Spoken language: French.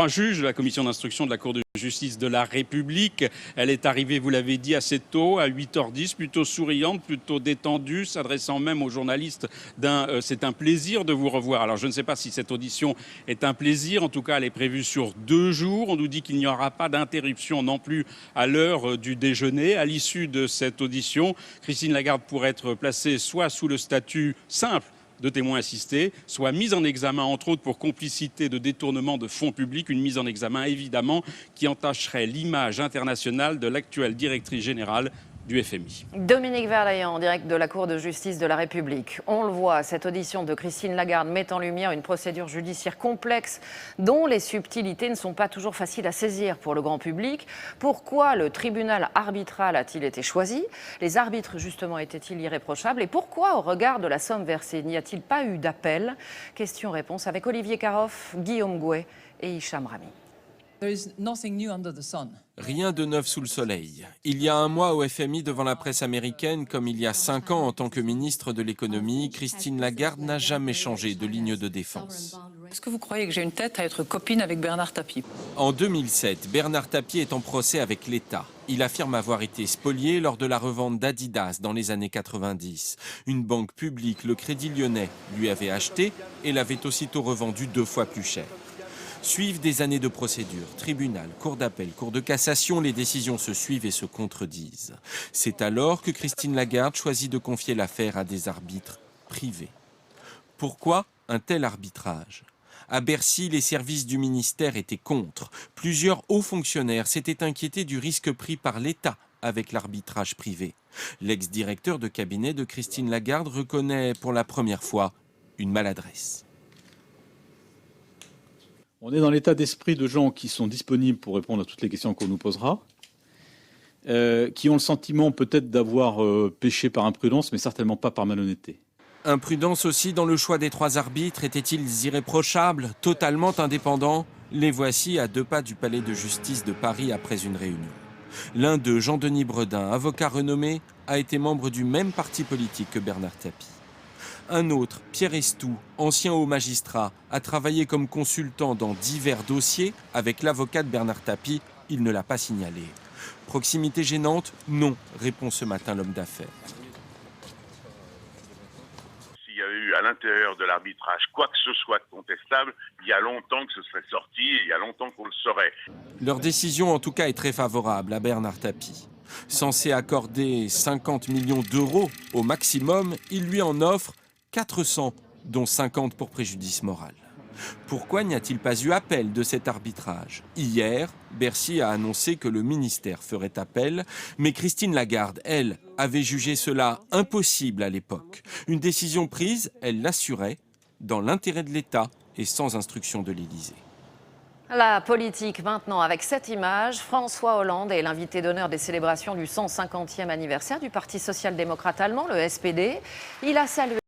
Un juge de la commission d'instruction de la Cour de justice de la République. Elle est arrivée, vous l'avez dit, assez tôt, à 8h10, plutôt souriante, plutôt détendue, s'adressant même aux journalistes c'est un plaisir de vous revoir. Alors je ne sais pas si cette audition est un plaisir, en tout cas elle est prévue sur 2 jours. On nous dit qu'il n'y aura pas d'interruption non plus à l'heure du déjeuner. À l'issue de cette audition, Christine Lagarde pourrait être placée soit sous le statut simple de témoins assistés, soit mise en examen, entre autres, pour complicité de détournement de fonds publics, une mise en examen, évidemment, qui entacherait l'image internationale de l'actuelle directrice générale du FMI. Dominique Verlayan, en direct de la Cour de justice de la République. On le voit, cette audition de Christine Lagarde met en lumière une procédure judiciaire complexe dont les subtilités ne sont pas toujours faciles à saisir pour le grand public. Pourquoi le tribunal arbitral a-t-il été choisi? Les arbitres, justement, étaient-ils irréprochables? Et pourquoi, au regard de la somme versée, n'y a-t-il pas eu d'appel? Question-réponse avec Olivier Caroff, Guillaume Gouet et Hicham Rami. Rien de neuf sous le soleil. Il y a un mois au FMI devant la presse américaine, comme il y a 5 ans en tant que ministre de l'économie, Christine Lagarde n'a jamais changé de ligne de défense. Est-ce que vous croyez que j'ai une tête à être copine avec Bernard Tapie? En 2007, Bernard Tapie est en procès avec l'État. Il affirme avoir été spolié lors de la revente d'Adidas dans les années 90. Une banque publique, le Crédit Lyonnais, lui avait acheté et l'avait aussitôt revendu 2 fois plus cher. Suivent des années de procédure, tribunal, cour d'appel, cour de cassation, les décisions se suivent et se contredisent. C'est alors que Christine Lagarde choisit de confier l'affaire à des arbitres privés. Pourquoi un tel arbitrage? À Bercy, les services du ministère étaient contre. Plusieurs hauts fonctionnaires s'étaient inquiétés du risque pris par l'État avec l'arbitrage privé. L'ex-directeur de cabinet de Christine Lagarde reconnaît pour la première fois une maladresse. On est dans l'état d'esprit de gens qui sont disponibles pour répondre à toutes les questions qu'on nous posera, qui ont le sentiment peut-être d'avoir péché par imprudence, mais certainement pas par malhonnêteté. Imprudence aussi dans le choix des 3 arbitres. Étaient-ils irréprochables, totalement indépendants? Les voici à 2 pas du palais de justice de Paris après une réunion. L'un d'eux, Jean-Denis Bredin, avocat renommé, a été membre du même parti politique que Bernard Tapie. Un autre, Pierre Estou, ancien haut magistrat, a travaillé comme consultant dans divers dossiers avec l'avocat de Bernard Tapie. Il ne l'a pas signalé. Proximité gênante? Non, répond ce matin l'homme d'affaires. S'il y avait eu à l'intérieur de l'arbitrage quoi que ce soit de contestable, il y a longtemps que ce serait sorti, et il y a longtemps qu'on le saurait. Leur décision en tout cas est très favorable à Bernard Tapie. Censé accorder 50 millions d'euros au maximum, il lui en offre 400, dont 50 pour préjudice moral. Pourquoi n'y a-t-il pas eu appel de cet arbitrage? Hier, Bercy a annoncé que le ministère ferait appel, mais Christine Lagarde, elle, avait jugé cela impossible à l'époque. Une décision prise, elle l'assurait, dans l'intérêt de l'État et sans instruction de l'Élysée. La politique maintenant avec cette image. François Hollande est l'invité d'honneur des célébrations du 150e anniversaire du Parti social-démocrate allemand, le SPD. Il a salué